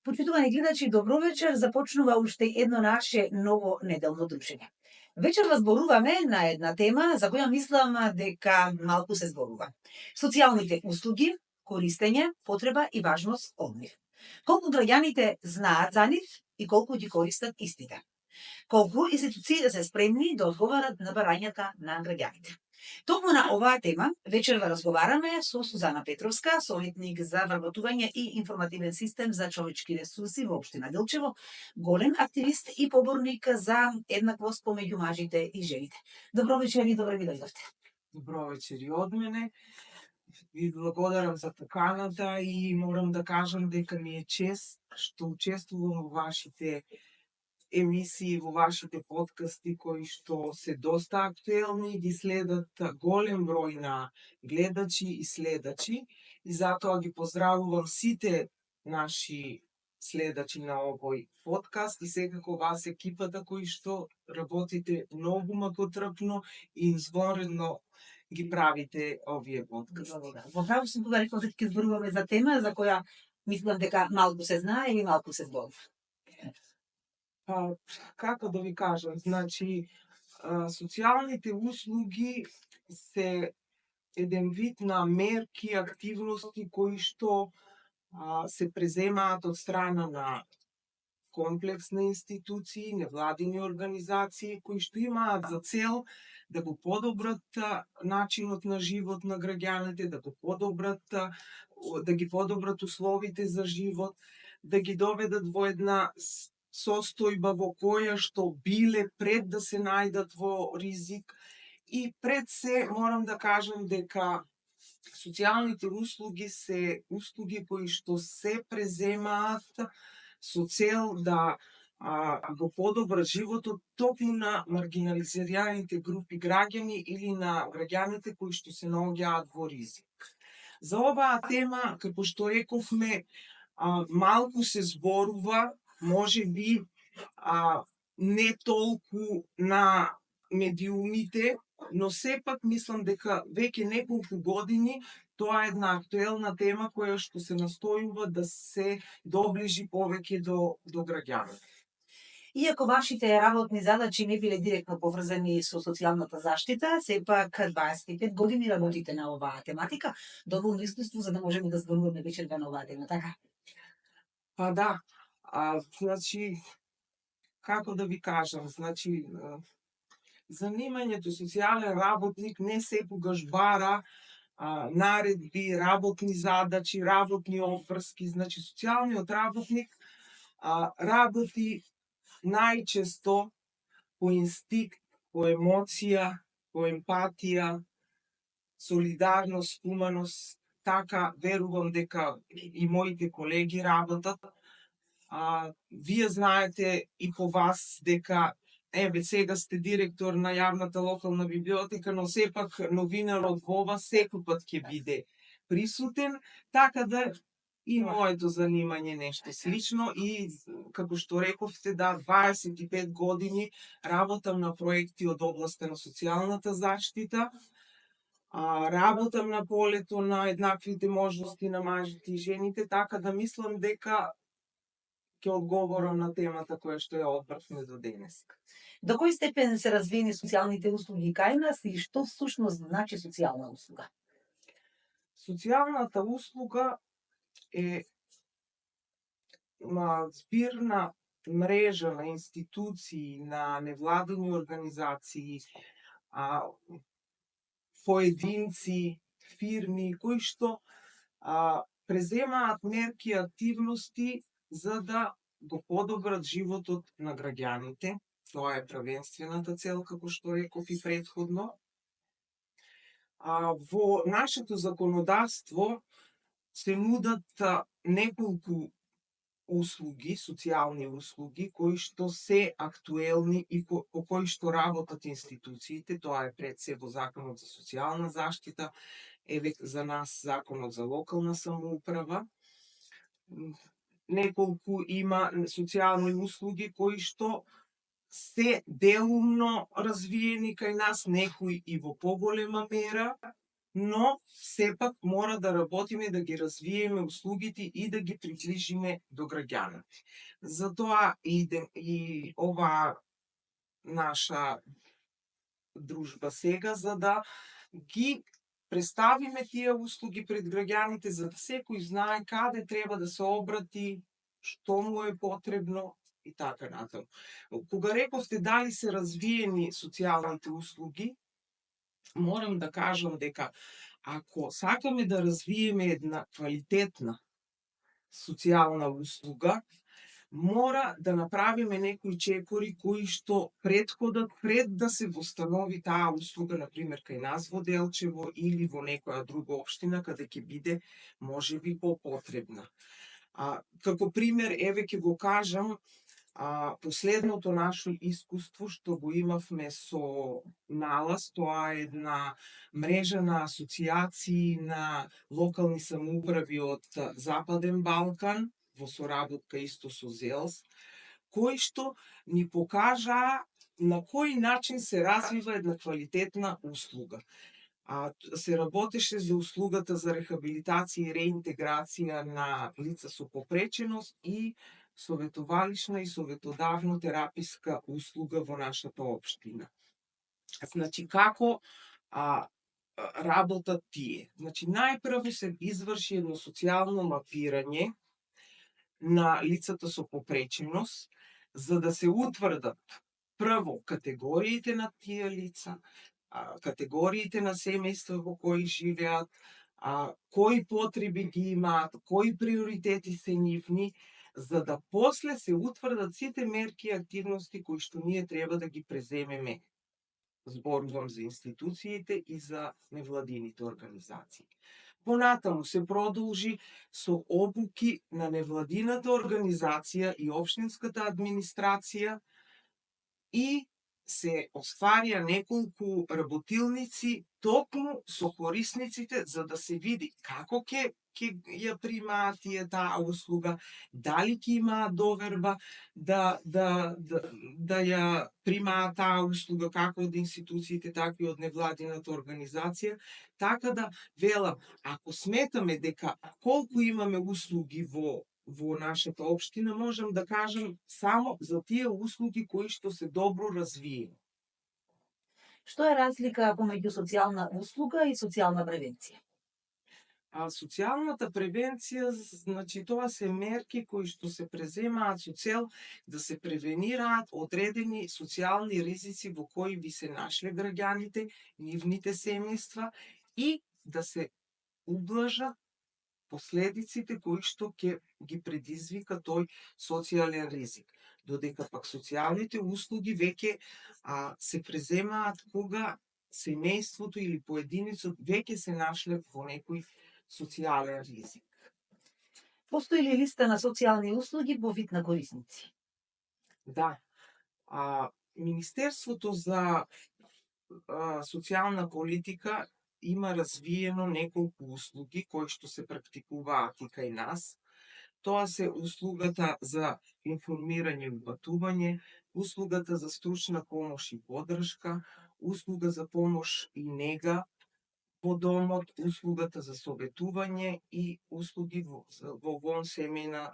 Почитувани гледачи, добро вечер. Започнува уште едно наше ново неделно дружење. Вечерва зборуваме на една тема за која мислам дека малку се зборува. Социјалните услуги, користење, потреба и важност од нив. Колку граѓаните знаат за нив и колку ги користат истите. Колку институциите се спремни да одговарат на барањата на граѓаните. Токму на оваа тема вечерва разговараме со Сузана Петровска, советник за вработување и информативен систем за човечки ресурси во општина Делчево, голем активист и поборник за еднаквост помеѓу мажите и жените. Добро вечер и добро ви дојдовте. Добро вечер и од мене. Ви благодарам за поканата и морам да кажам дека ми е чест што учествувам во вашите емисии, во вашите подкасти кои што се доста актуелни, ги следат голем број на гледачи и следачи и затоа ги поздравувам сите наши следачи на овој подкаст и секако вас екипата кои што работите многу макотрпно и извонредно ги правите овие подкасти. Во праву сум кога рекол дека ќе зборуваме за тема за која мислам дека малку се знае или малку се зборува. Како да ви кажам, значи, социјалните услуги се еден вид на мерки, активности кои што се преземаат од страна на комплекс на институции, невладини организации, кои што имаат за цел да го подобрат начинот на живот на граѓаните, да ги подобрат условите за живот, да ги доведат во една состојба во која што биле пред да се најдат во ризик. И пред се морам да кажам дека социјалните услуги се услуги кои што се преземаат со цел да го подобрат животот токму на маргинализираните групи граѓани или на граѓаните кои што се наоѓаат во ризик. За оваа тема, како што рековме, малку се зборува, може би не толку на медиумите, но сепак мислам дека веќе неколку години тоа е една актуелна тема која што се настојува да се доближи повеќе до граѓаните. Иако вашите работни задачи не биле директно поврзани со социјалната заштита, сепак 25 години работите на оваа тематика, доволно искуство за да можеме да зборуваме вечерва на оваа тема, така? Да, значи, како да ви кажам, значи, занимањето социјален работник не секогаш бара наредби, работни задачи, работни обврски. Значи, социјалниот работник работи најчесто по инстинкт, по емоција, по емпатија, солидарност, хуманост. Така верувам дека и моите колеги работат. Вие знаете и по вас дека еве сега сте директор на јавната локална библиотека, но сепак новинарот во вас секој пат ќе биде присутен, така да и моето занимање нешто слично и како што рековте, 25 години работам на проекти од областа на социјалната заштита, работам на полето на еднаквите можности на мажите и жените, така да мислам дека ќе одговорам на темата која што ја одбравме до денес. До кој степен се развиени социјалните услуги кај нас и што всушност значи социјална услуга? Социјалната услуга е збирна мрежа на институции, на невладини организации, поединци, фирми, кои што преземаат мерки и активности за да го подобрат животот на граѓаните. Тоа е првенствената цел, како што реков и претходно. Во нашето законодавство се нудат неколку услуги, социјални услуги, кои што се актуелни и по кои што работат институциите. Тоа е пред се во Законот за социјална заштита, еве за нас Законот за локална самоуправа. Неколку има социјални услуги кои што се делумно развиени кај нас, некои и во поголема мера, но сепак мора да работиме да ги развиеме услугите и да ги приближиме до граѓаните. Затоа и оваа наша дружба сега, за да ги представиме тие услуги пред граѓаните, за да секој знае каде треба да се обрати, што му е потребно и така натаму. Кога рековте дали се развиени социјалните услуги, морам да кажам дека ако сакаме да развиеме една квалитетна социјална услуга, мора да направиме некои чекори кои што претходат пред да се востанови таа услуга, например кај нас во Делчево или во некоја друга општина каде ќе биде можеби попотребна. Како пример, еве ќе го кажам, последното наше искуство што го имавме со Налаз, тоа е една мрежа на асоцијации на локални самоуправи од Западен Балкан, во соработка исто со ЗЕЛС, кои што ни покажаа на кој начин се развива една квалитетна услуга. Се работеше за услугата за рехабилитација и реинтеграција на лица со попреченост и советовалишна и советодавно тераписка услуга во нашата општина. Значи, како работат тие? Значи, најпрво се изврши едно социјално мапирање на лицата со попреченост, за да се утврдат прво категориите на тие лица, категориите на семејства во кои живеат, кои потреби ги имаат, кои приоритети се нивни, за да после се утврдат сите мерки и активности кои што ние треба да ги преземеме. Зборувам за институциите и за невладините организации. Понатаму се продолжи со обуки на невладината организација и општинската администрација и се остварија неколку работилници токму со корисниците за да се види како ќе ја примаат тие таа услуга, дали ќе имаат доверба да ја примаат таа услуга како од институциите, така и од невладината организација, така да велам, ако сметаме дека колку имаме услуги во нашата општина, можам да кажам само за тие услуги кои што се добро развиени. Што е разлика помеѓу социјална услуга и социјална превенција? Социјалната превенција, значи тоа се мерки кои што се преземаат со цел да се превенираат одредени социјални ризици во кои би се нашле граѓаните, нивните семејства и да се ублажат последиците кои што ќе ги предизвика тој социјален ризик. Додека пак социјалните услуги веќе се преземаат кога семејството или поединецот веќе се нашле во некој социјален ризик. Постои ли листа на социјални услуги по вид на корисници? Да. Министерството за социјална политика има развиено неколку услуги кои што се практикуваат и кај нас. Тоа се услугата за информирање и упатување, услугата за стручна помош и поддршка, услуга за помош и нега во домот, услугата за советување и услуги во вонсемејна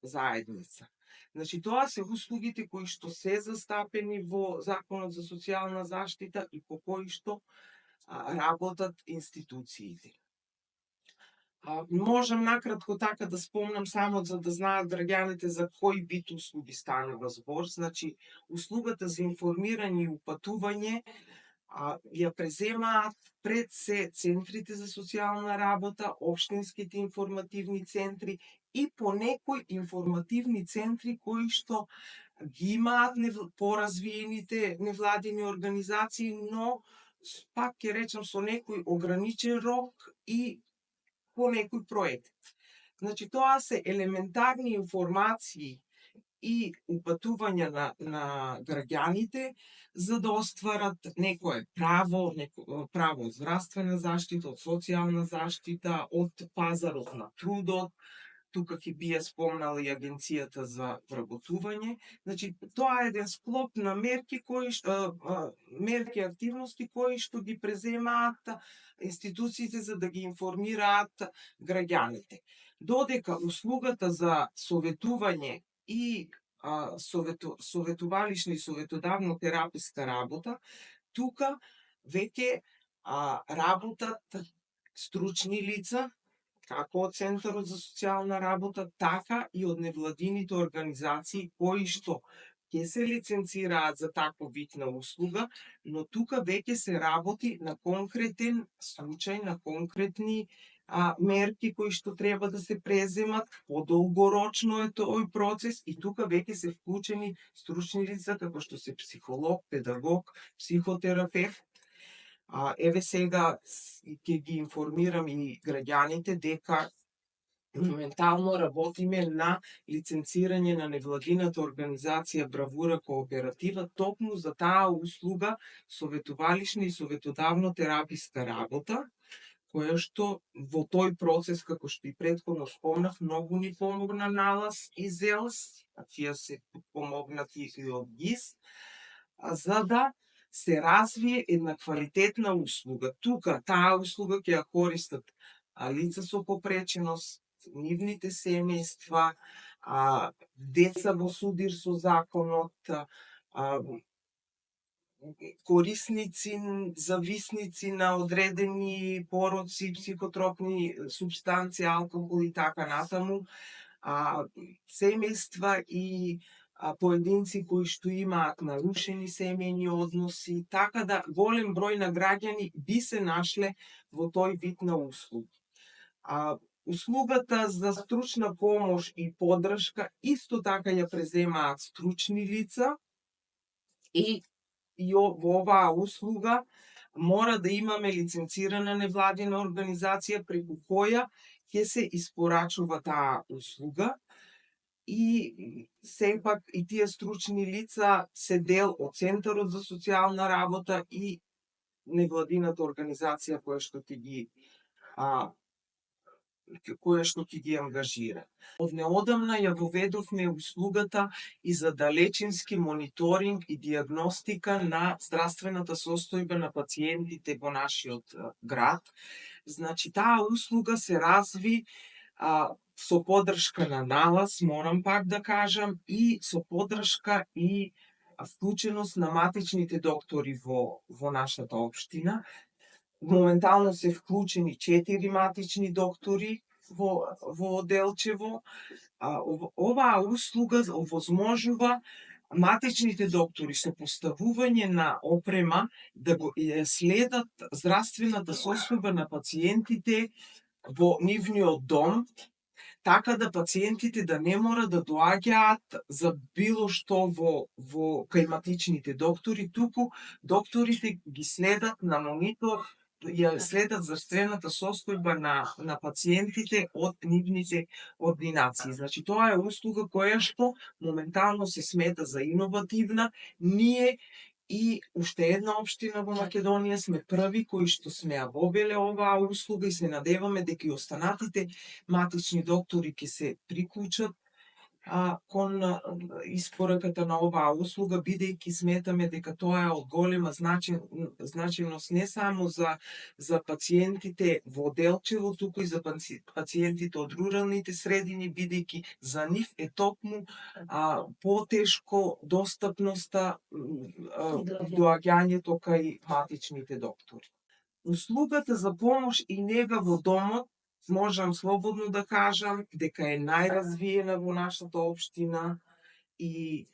заедница. Значи, тоа се услугите кои што се застапени во Законот за социјална заштита и по кои што работат институциите. Можам накратко така да спомнам само за да знаат граѓаните за кој вид услуги станува збор. Значи, услугата за информирање и упатување ја преземаат пред се центрите за социјална работа, општинските информативни центри и по некои информативни центри кои што ги имаат поразвиените невладини организации, но пак ќе речам со некој ограничен рок и по некој проект. Значи, тоа се елементарни информации и упатувања на граѓаните за да остварат некое право, право од здравствена заштита, од социјална заштита, од пазарот на трудот, тука ќе би ја спомнала и Агенцијата за вработување. Значи, тоа е еден склоп на мерки мерки и активности кои што ги преземаат институциите за да ги информираат граѓаните. Додека услугата за советување и советувалишна и советодавно тераписка работа, тука веќе работат стручни лица, како од Центарот за социјална работа, така и од невладините организации кои што ќе се лиценцираат за таков вид на услуга, но тука веќе се работи на конкретен случај, на конкретни мерки кои што треба да се преземат, подолгорочно е тој процес и тука веќе се вклучени стручни лица како што се психолог, педагог, психотерапевт. Еве сега ќе ги информирам и граѓаните дека моментално работиме на лиценцирање на невладината организација Бравура Кооператива токму за таа услуга советувалишна и советодавно тераписка работа, која што во тој процес, како што и претходно спомнав, многу ни помогна НАЛАС и ЗЕЛС, тие се помогнати и од ГИС, за да се развие една квалитетна услуга. Тука таа услуга ќе ја користат лица со попреченост, нивните семејства, деца во судир со законот, корисници, зависници на одредени пороци, психотропни супстанции, алкохол и така натаму, семејства и поединци кои што имаат нарушени семејни односи, така да голем број на граѓани би се нашле во тој вид на услуги. Услугата за стручна помош и поддршка исто така ја преземаат стручни лица и во оваа услуга мора да имаме лиценцирана невладина организација преку која ќе се испорачува таа услуга и сепак и тие стручни лица се дел од Центарот за социјална работа и невладината организација која што ќе ги ангажира. Од неодамна ја воведовме услугата и за далечински мониторинг и диагностика на здравствената состојба на пациентите во нашиот град. Значи, таа услуга се разви со поддршка на НАЛАС, морам пак да кажам, и со поддршка и вклученост на матичните доктори во нашата општина. Моментално се вклучени 4 матични доктори во Делчево. Оваа услуга овозможува матичните доктори со поставување на опрема да го следат здравствената состојба на пациентите во нивниот дом, така да пациентите да не мора да доаѓаат за било што кај матичните доктори, туку докторите ги следат на монитор, ја следат здравствената состојба на пациентите од нивните ординации. Значи, тоа е услуга која што моментално се смета за иновативна. Ние и уште една општина во Македонија сме први кои што сме ја вовеле оваа услуга и се надеваме дека и останатите матични доктори ќе се приклучат кон испораката на оваа услуга, бидејќи сметаме дека тоа е од голема значајност не само за пациентите во Делчево, туку и за пациентите од руралните средини, бидејќи за нив е токму потешко достапноста доаѓањето кај матичните доктори. Услугата за помош и нега во домот можам слободно да кажам дека е најразвиена во нашата општина и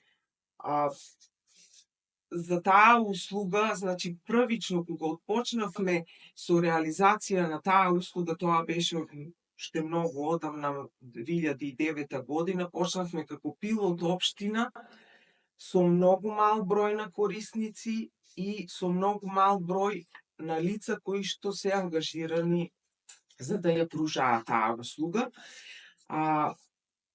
за таа услуга, значи првично кога отпочнавме со реализација на таа услуга, тоа беше уште многу одамна, 2009 година, почнавме како пилот општина со многу мал број на корисници и со многу мал број на лица кои што се ангажирани за да ја пружаат таа услуга.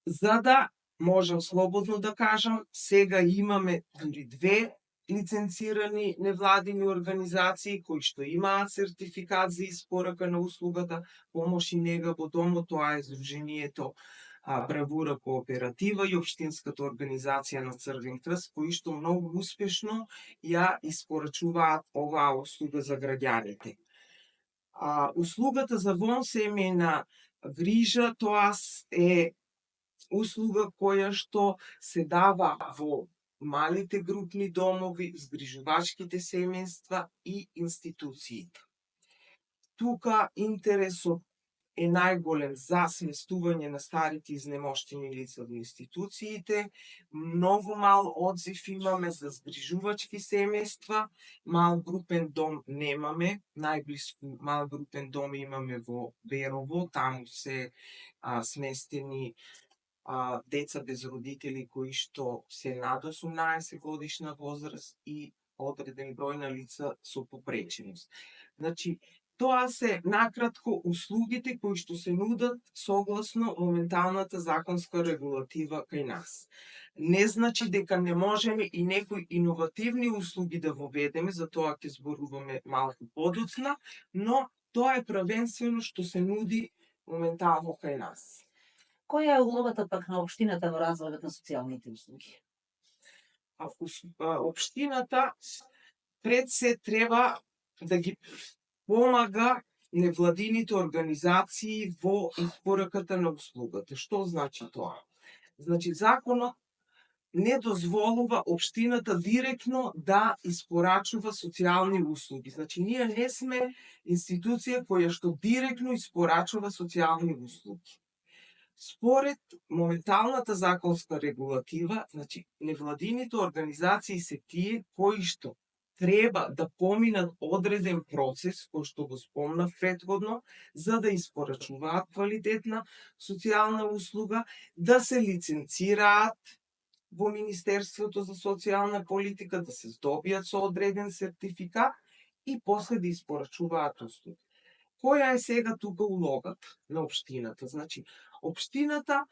За да можам слободно да кажам, сега имаме дури 2 лиценцирани невладини организации кои што имаат сертификат за испорака на услугата помош и нега во домот, тоа е Сдруженијето Бравура кооператива и Општинската организација на Црвен крст, кои што многу успешно ја испорачуваат оваа услуга за граѓаните. Услугата за вонсемејна грижа, тоа е услуга која што се дава во малите групни домови, згрижувачките семејства и институциите. Тука интересот е најголем за сместување на старите изнемоштени лица во институциите. Многу мал одзив имаме за згрижувачки семејства. Мал групен дом немаме. Најблиску мал групен дом имаме во Берово. Таму се сместени деца без родители кои што се над 18 годишна возраст и одреден број на лица со попреченост. Значи, тоа се накратко услугите кои што се нудат согласно моменталната законска регулатива кај нас. Не значи дека не можеме и некои иновативни услуги да воведеме, за тоа ќе зборуваме малку подоцна, но тоа е првенствено што се нуди моментално кај нас. Која е улогата пак на општината во развојот на социјалните услуги? Општината пред се треба да ги помага невладините организации во испораката на услугата. Што значи тоа? Значи, законот не дозволува општината директно да испорачува социјални услуги. Значи, ние не сме институција која што директно испорачува социјални услуги. Според моменталната законска регулатива, значи, невладините организации се тие кои што треба да поминат одреден процес, кој што го спомнав предходно, за да испорачуваат квалитетна социјална услуга, да се лиценцираат во Министерството за социјална политика, да се здобијат со одреден сертификат и после да испорачуваат услуги. Која е сега тука улогата на општината? Значи, општината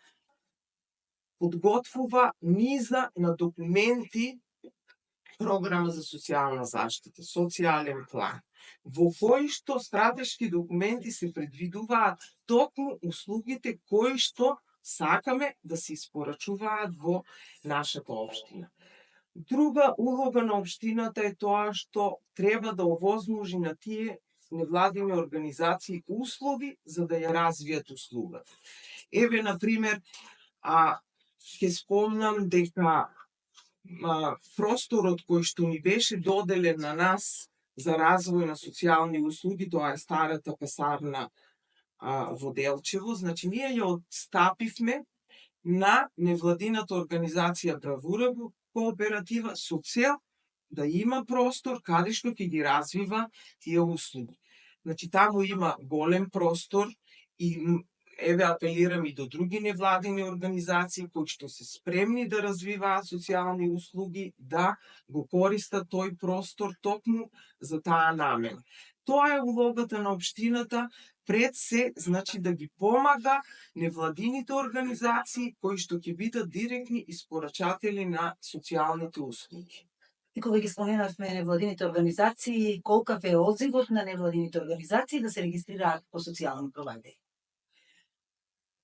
подготвува низа на документи, програма за социјална заштита, социјален план, во кои што стратешки документи се предвидуваат токму услугите кои што сакаме да се испорачуваат во нашата општина. Друга улога на општината е тоа што треба да овозможи на тие невладини организации услови за да ја развијат услугата. Еве, например, ќе спомнам дека просторот кој што ни беше доделен на нас за развој на социјални услуги, тоа е старата касарна во Делчево, значи ние ја отстапивме на невладината организација Бравура кооператива со цел да има простор каде што ќе ги развива тие услуги. Значи, таму има голем простор и еве апелирам и до други невладини организации кои што се спремни да развиваат социјални услуги, да го користат тој простор токму за таа намена. Тоа е улогата на општината пред се, значи да ги помага невладините организации кои што ќе бидат директни испорачатели на социјалните услуги. И кога ги споменавме невладините организации, колкав е одзивот на невладините организации да се регистрираат по социјални провајдери?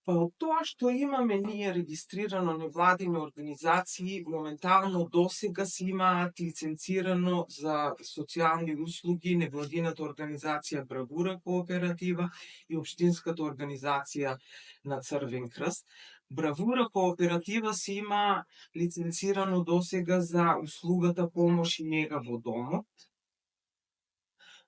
Па од тоа што имаме ние регистрирано невладини организации, моментално досега се имаат лиценцирано за социјални услуги невладината организација Бравура кооператива и Општинската организација на Црвен крст. Бравура кооператива се има лиценцирано досега за услугата помош и нега во домот,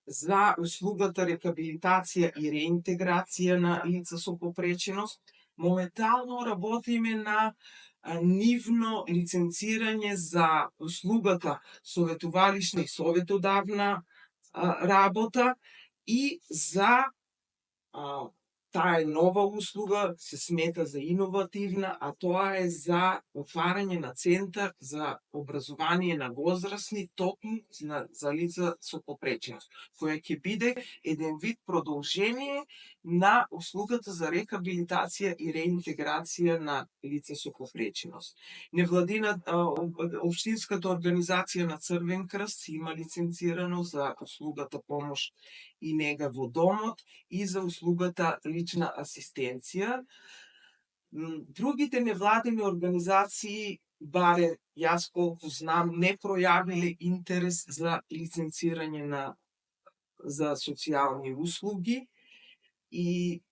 за услугата рехабилитација и реинтеграција на лица со попреченост. Моментално работиме на нивно лиценцирање за услугата советувалишна и советодавна работа и за таа е нова услуга, се смета за иновативна, а тоа е за отварање на центар за образование на возрастни, токму за лица со попреченост, која ќе биде еден вид продолжение на услугата за рехабилитација и реинтеграција на лица со попреченост. Општинската организација на Црвен крст има лиценцирано за услугата помош и нега во домот и за услугата лична асистенција. Другите невладини организации, баре јас колку знам, не пројавиле интерес за лиценцирање за социјални услуги и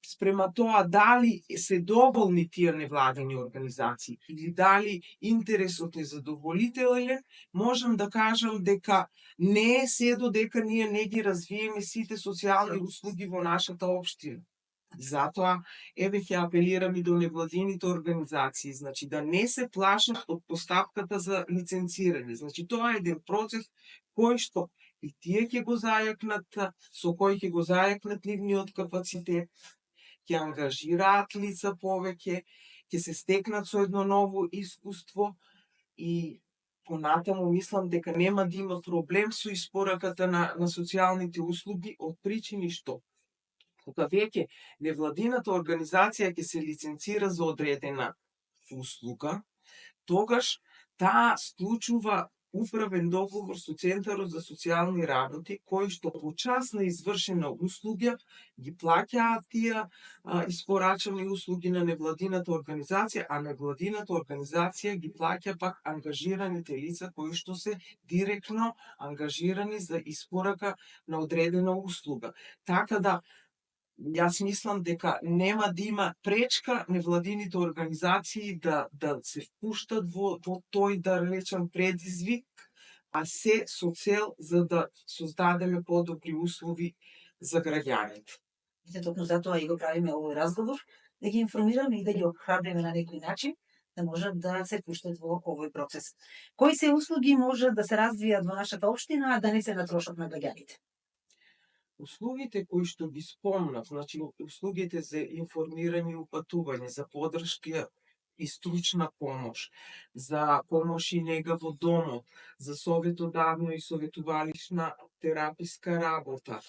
спрема тоа дали се доволни тие невладини организации или дали интересот е задоволителен, можам да кажам дека не е се додека ние не ги развиеме сите социјални услуги во нашата општина. Затоа, еве ќе апелирам и до невладините организации, значи да не се плашат од постапката за лиценцирање. Значи тоа е еден процес кој што и тие ќе го зајакнат, со кој ќе го зајакнат нивниот капацитет, ќе ангажираат лица повеќе, ќе се стекнат со едно ново искуство и понатаму мислам дека нема да има проблем со испораката на социјалните услуги од причини што кога веќе невладината организација ќе се лиценцира за одредена услуга, тогаш таа склучува управен договор со Центарот за социјални работи, кој што по час на извршена услуга ги плаќаат тие испорачани услуги на невладината организација, а невладината организација ги плаќа пак ангажираните лица кои што се директно ангажирани за испорака на одредена услуга. Така да јас мислам дека нема да има пречка невладините организации да се впуштат во тој, да речам, предизвик, а се со цел за да создадеме подобри услови за граѓаните. Ете, токму затоа и го правиме овој разговор, да ги информираме и да ги охрабриме на некој начин, да можат да се пуштат во овој процес. Кои се услуги можат да се развијат во нашата општина, а да не се на трошок на граѓаните? Услугите кои што ги спомнав, значи услугите за информирање и упатување, за подршка и стручна помош, за помош и нега во домот, за советодавно и советувалишна тераписка работа,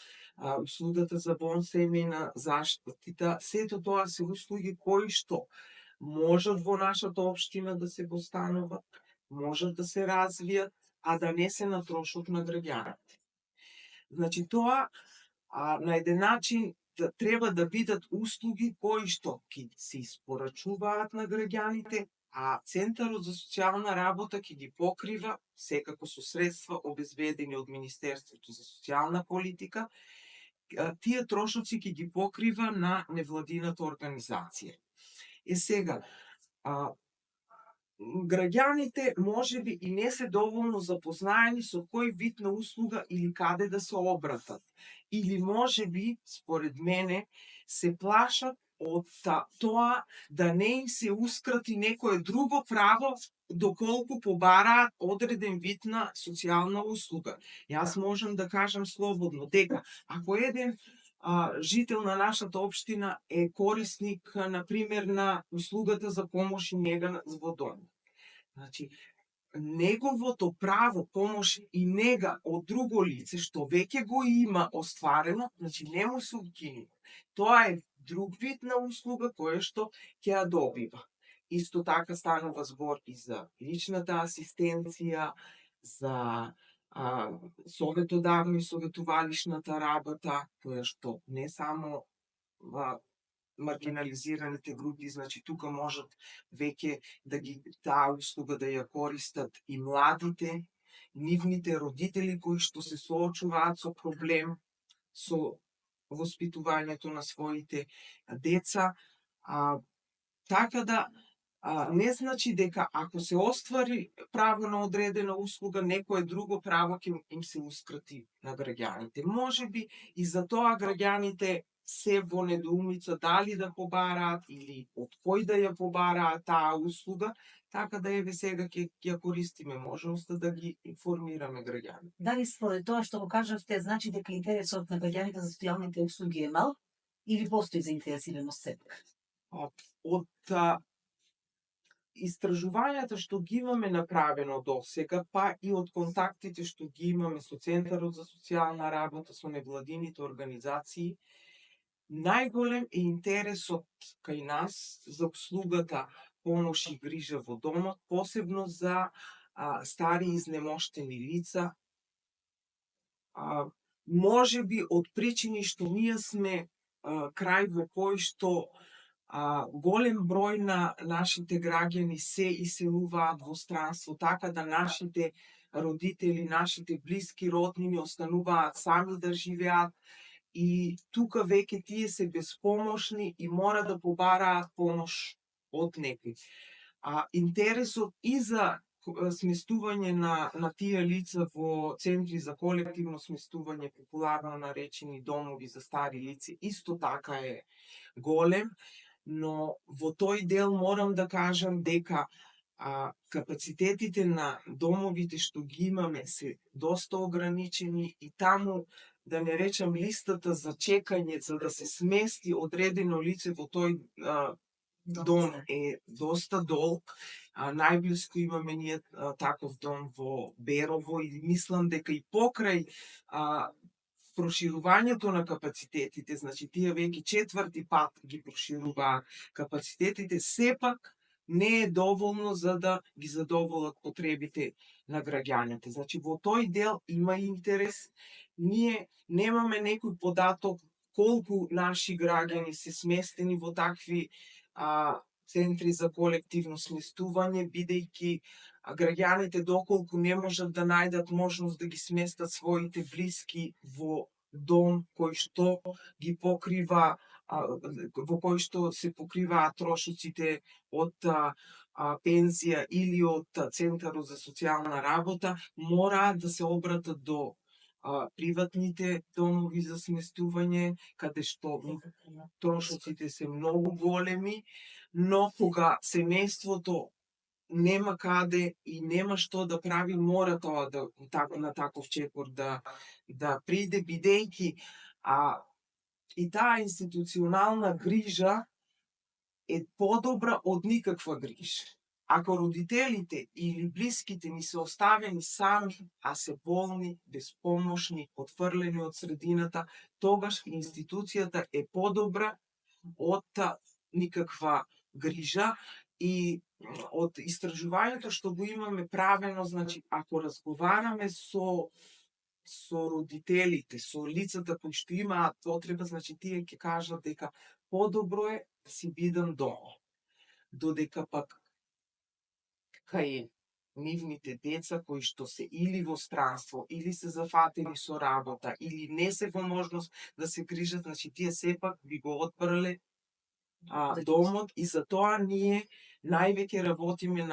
услугата за вонсемејна заштита, сето тоа се услуги кои што можат во нашата општина да се постановат, можат да се развијат, а да не се на трошок на граѓаните. Значи тоа на еден начин треба да бидат услуги кои што ќе се испорачуваат на граѓаните, а Центарот за социјална работа ќе ги покрива, секако со средства обезбедени од Министерството за социјална политика, тие трошоци ќе ги покрива на невладината организација. Сега, граѓаните можеби и не се доволно запознаени со кој вид на услуга или каде да се обратат. Или можеби, според мене, се плашат од тоа да не им се ускрати некое друго право доколку побараат одреден вид на социјална услуга. Јас можам да кажам слободно дека ако еден жител на нашата општина е корисник, например, на услугата за помош и нега во дом. Значи, неговото право, помош и нега од друго лице, што веќе го има остварено, значи не му се укинува. Тоа е друг вид на услуга која што ќе ја добива. Исто така станува збор и за личната асистенција, за советодавно и советувалишната работа, која што не само маргинализираните групи, значи тука можат веќе да ги таа услуга да ја користат и младите, нивните родители кои што се соочуваат со проблем со воспитувањето на своите деца. Така да не значи дека ако се оствари право на одредена услуга, некое друго право ќе им се ускрати на граѓаните. Можеби и за тоа граѓаните се во недоумица дали да побараат или од кој да ја побараат таа услуга, така да еве сега ќе ја користиме можноста да ги информираме граѓаните. Дали според тоа што го кажавте, значи дека интересот на граѓаните за социјалните услуги е мал или постои заинтересираност сепак? Од истражувањата што ги имаме направено досега, па и од контактите што ги имаме со Центарот за социјална работа, со невладините организации, најголем е интересот кај нас за услугата помош и грижа во домот, посебно за стари изнемоштени лица. Можеби од причини што ние сме крај во кој што Голем број на нашите граѓани се иселуваат во странство, така да нашите родители, нашите блиски роднини остануваат сами да живеат и тука веќе тие се безпомошни и мора да побараат помош од некој. Интересот и за сместување на тие лица во центри за колективно сместување, популарно наречени домови за стари лица, исто така е голем, но во тој дел морам да кажам дека капацитетите на домовите што ги имаме се доста ограничени и таму, да не речам, листата за чекање за да се смести одредено лице во тој дом е доста долг. Најблиску имаме ние таков дом во Берово и мислам дека и покрај проширувањето на капацитетите, значи тие веќе четврти пат ги прошируваат капацитетите, сепак не е доволно за да ги задоволат потребите на граѓаните. Значи во тој дел има интерес. Ние немаме некој податок колку наши граѓани се сместени во такви центри за колективно сместување, бидејќи граѓаните доколку не можат да најдат можност да ги сместат своите блиски во дом кој што ги покрива, во кој што се покриваат трошоците од пензија или од Центарот за социјална работа, мораат да се обратат до приватните домови за сместување, каде што трошоците се многу големи, но кога семејството нема каде и нема што да прави, мора тоа на таков чекор да приде, бидејќи и таа институционална грижа е подобра од никаква грижа. Ако родителите или блиските ни се оставени сами, а се болни, безпомошни, отфрлени од средината, тогаш институцијата е подобра од никаква грижа. И од истражувањето што го имаме правено, значи, ако разговараме со родителите, со лицата кои што имаат потреба, значи тие ќе кажат дека подобро е да си бидам дома. Додека пак кај нивните деца кои што се или во странство, или се зафатени со работа, или не се во можност да се грижат, значи тие сепак би го одбрале домот и за тоа ние највеќе работиме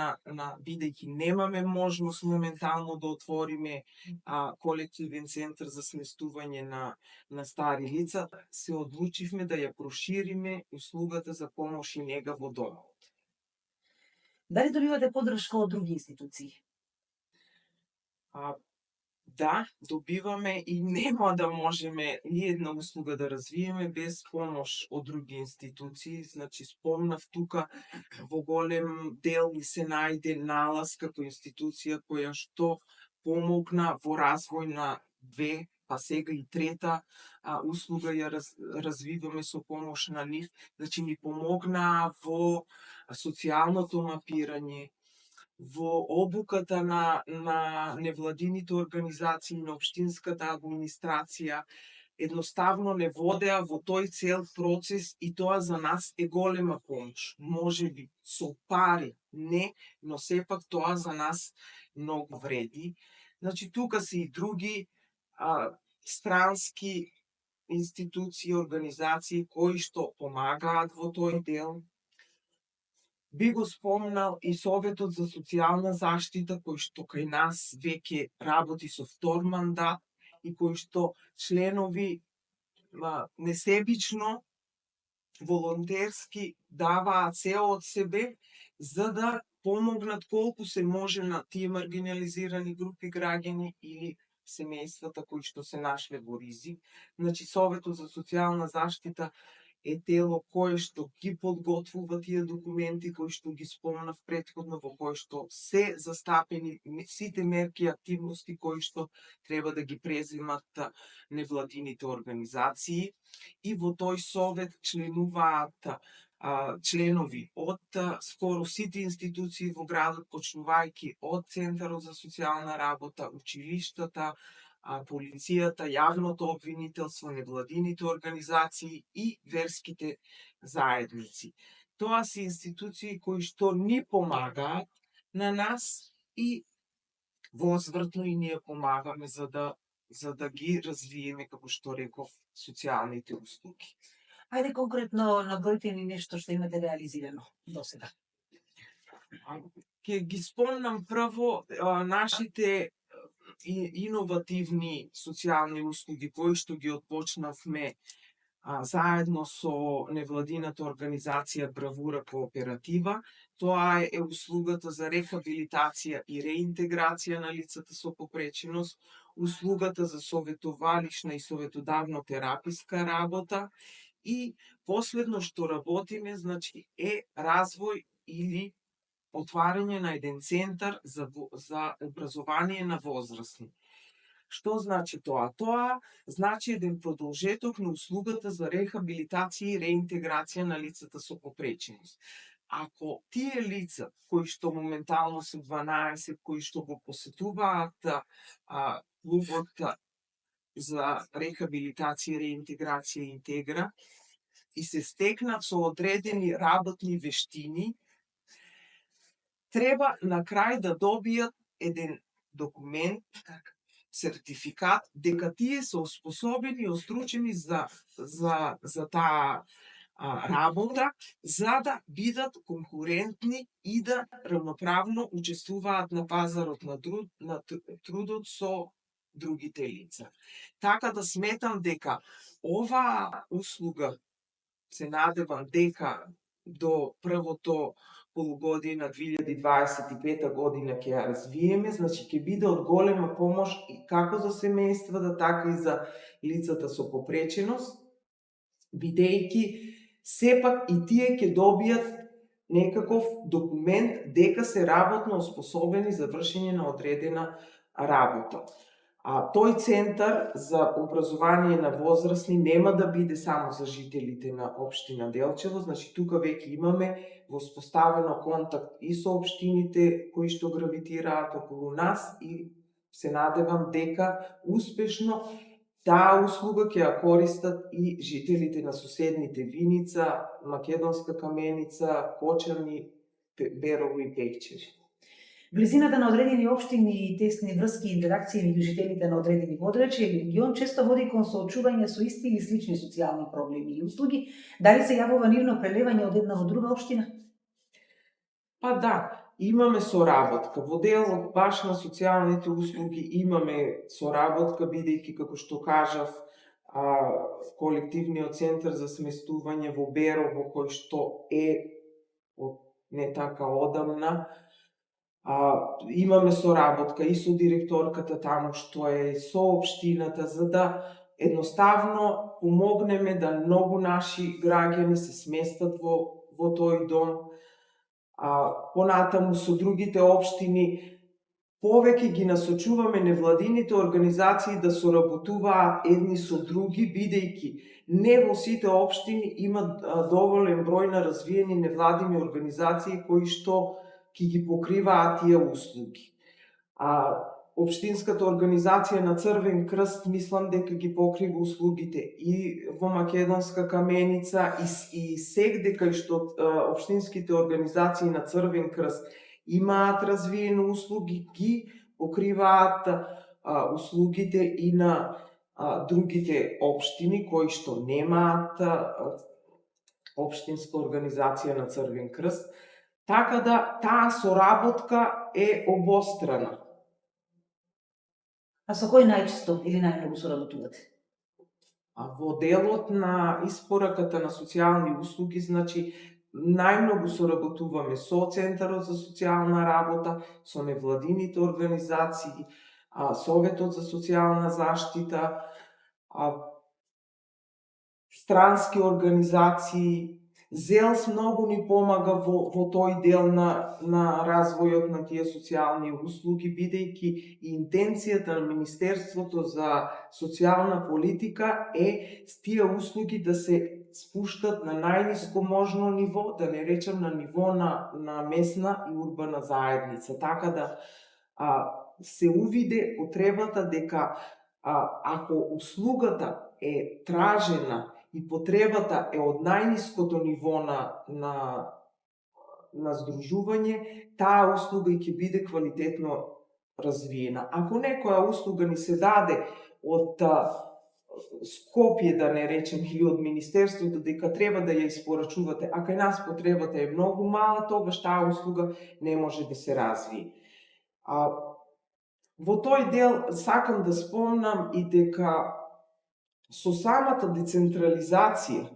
бидејќи немаме можност моментално да отвориме колективен центар за сместување на стари лица, се одлучивме да ја прошириме услугата за помош и нега во домот. Дали добивате поддршка од други институции? Да, добиваме и нема да можеме ни една услуга да развиеме без помош од други институции. Значи, спомнав тука во голем дел ни се најде налаз како институција која што помогна во развој на две, па сега и трета услуга ја развиваме со помош на нив. Значи, ни помогнаа во социјалното мапирање, во обуката на невладините организации, на општинската администрација, едноставно не водеа во тој цел процес и тоа за нас е голема помош. Може би со пари не, но сепак тоа за нас многу вреди. Значи, тука се и други странски институции, организации кои што помагаат во тој дел. Би го спомнал и Советот за социјална заштита, кој што кај нас веќе работи со втор мандат и кој што членови несебично, волонтерски даваат се од себе за да помогнат колку се може на тие маргинализирани групи граѓани или семејствата кои што се нашле во ризик. Значи, Советот за социјална заштита е тело кое што ги подготвува тие документи кои што ги спомнав претходно, во кои што се застапени сите мерки и активности кои што треба да ги преземат невладините организации. И во тој совет членуваат членови од скоро сите институции во градот, почнувајќи од Центарот за социјална работа, училиштата, полицијата, јавното обвинителство, невладините организации и верските заедници. Тоа се институции кои што ни помагаат на нас и возвртно и ние помагаме за да ги развиеме, како што реков, социјалните услуги. Ајде конкретно набројте ни нешто што имате реализирано до сега. Ќе ги спомнам прво нашите иновативни социјални услуги кои што ги отпочнавме заедно со невладината организација Бравура кооператива. Тоа е услугата за рехабилитација и реинтеграција на лицата со попреченост, услугата за советувалишна и советодавно тераписка работа и последно што работиме, значи, е развој или отварање на еден центар за образование на возрастни. Што значи тоа? Тоа значи еден продолжеток на услугата за рехабилитација и реинтеграција на лицата со попреченост. Ако тие лица, кои што моментално се 12, кои што го посетуваат клубот за рехабилитација и реинтеграција интегра и се стекнат со одредени работни вештини, треба на крај да добијат еден документ, сертификат, дека тие се оспособени и остручени за таа работа, за да бидат конкурентни и да рамноправно учествуваат на пазарот на трудот со другите лица. Така да сметам дека оваа услуга, се надевам дека до првото полугодие на 2025 година ќе ја развиеме, значи ќе биде од голема помош и како за семејствата, така и за лицата со попреченост, бидејќи сепак и тие ќе добијат некаков документ дека се работно оспособени за вршење на одредена работа. Тој центар за образование на возрастни нема да биде само за жителите на општина Делчево, значи тука веќе имаме воспоставено контакт и со општините кои што гравитираат околу нас и се надевам дека успешно таа услуга ќе ја користат и жителите на соседните Виница, Македонска Каменица, Кочани, Берово и Пекчеви. Близината на одредени општини и тесни врски и интеракции меѓу жителите на одредени подрачја или регион често води кон соочување со исти или слични социјални проблеми и услуги. Дали се јавува нивно прелевање од една во друга општина? Па да, имаме соработка. Во делот баш на социјалните услуги имаме соработка, бидејќи, како што кажав, колективниот центар за сместување во Берово, кој што е од не така одамна, имаме соработка и со директорката таму што е, со општината, за да едноставно помогнеме да многу наши граѓани се сместат во тој дом. Понатаму со другите општини повеќе ги насочуваме невладините организации да соработуваат едни со други, бидејќи не во сите општини имат доволен број на развиени невладини организации кои што ќе ги покриваат тие услуги. Општинската организација на Црвен крст мислам дека ги покрива услугите и во Македонска Каменица и сегде кај што општинските организации на Црвен крст имаат развиени услуги, ги покриваат услугите и на другите општини кои што немаат општинска организација на Црвен крст. Така да таа соработка е обострана. А со кој најчесто или најмногу соработувате? Во делот на испораката на социјални услуги, значи, најмногу соработуваме со Центарот за социјална работа, со невладините организации, Советот за социјална заштита, странски организации. ЗЕЛС многу ни помага во тој дел на развојот на тие социјални услуги, бидејќи интенцијата на Министерството за социјална политика е тие услуги да се спуштат на најниско можно ниво, да не речам на ниво на месна и урбана заедница. Така да се увиде потребата дека ако услугата е тражена и потребата е од најниското ниво на здружување, таа услуга ќе биде квалитетно развиена. Ако некоја услуга ни се даде од Скопје, да не речем, или од Министерството, дека треба да ја испорачувате, а кај нас потребата е многу мала, тогаш таа услуга не може да се развие. Во тој дел сакам да спомнам и дека со самата децентрализација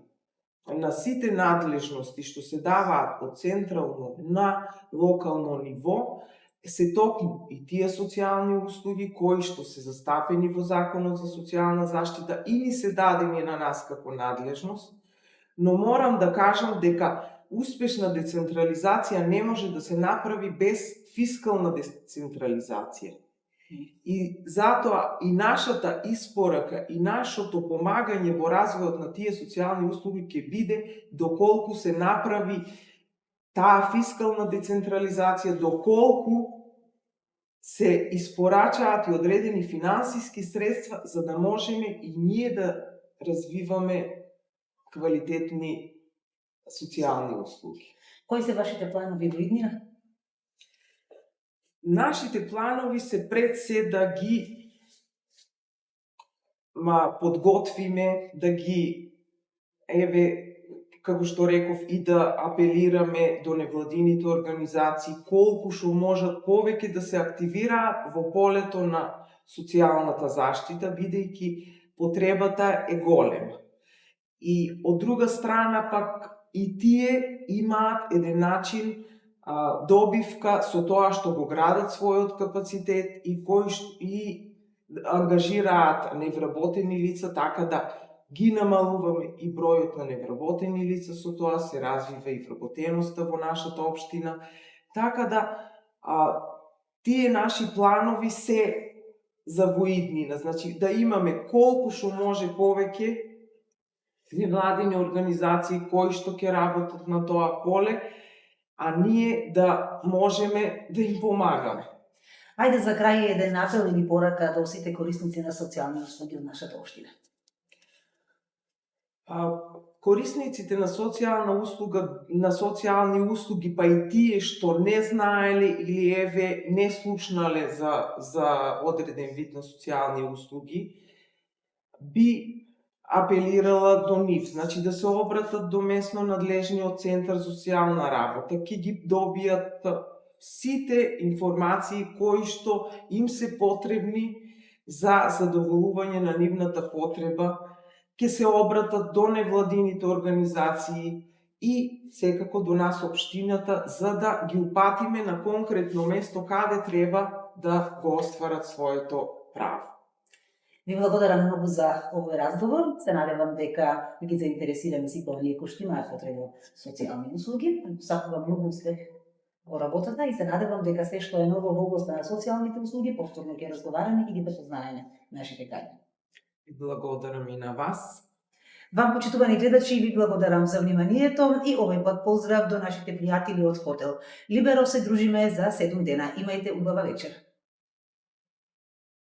на сите надлежности што се даваат од централно на локално ниво, се токму и тие социјални услуги кои што се застапени во Законот за социјална заштита и ни се дадени на нас како надлежност, но морам да кажам дека успешна децентрализација не може да се направи без фискална децентрализација. И затоа и нашата испорака и нашето помагање во развојот на тие социјални услуги ќе биде доколку се направи таа фискална децентрализација, доколку се испорачаат и одредени финансиски средства за да можеме и ние да развиваме квалитетни социјални услуги. Кои се вашите планови во иднина? Нашите планови се пред се да ги подготвиме, да ги, како што реков, и да апелираме до невладините организации колку што можат повеќе да се активираат во полето на социјалната заштита, бидејќи потребата е голема. И од друга страна пак и тие имаат еден начин добивка со тоа што го градат својот капацитет и ангажираат невработени лица, така да ги намалуваме и бројот на невработени лица, со тоа се развива и вработеноста во нашата општина. Така да тие наши планови се за воиднина, значи да имаме колку што може повеќе невладини организации кои што ќе работат на тоа поле, а ние да можеме да им помагаме. Ајде за крај еден апел или порака до сите корисници на социјални услуги од нашата општина. Корисниците на социјални услуги, па и тие што не знаеле или не слушнале за одреден вид на социјални услуги, би апелирала до нив, значи да се обратат до местно надлежниот центар за социјална работа, ќе ги добијат сите информации кои што им се потребни за задоволување на нивната потреба, ќе се обратат до невладините организации и секако до нас општината, за да ги упатиме на конкретно место каде треба да го остварат своето право. Ви благодарам многу за овој разговор. Се надевам дека ги заинтересираме сите оние кои што имаат потреба социјални услуги. Сакувам многу успех во работата и се надевам дека се што е ново во областа на социјалните услуги повторно ќе разговараме и ги препознаеме нашите граѓани. Благодарам и на вас. Вам, почитувани гледачи, ви благодарам за вниманието и овој пат поздрав до нашите пријатели од хотел Либеро. Се дружиме за 7 дена. Имајте убава вечер.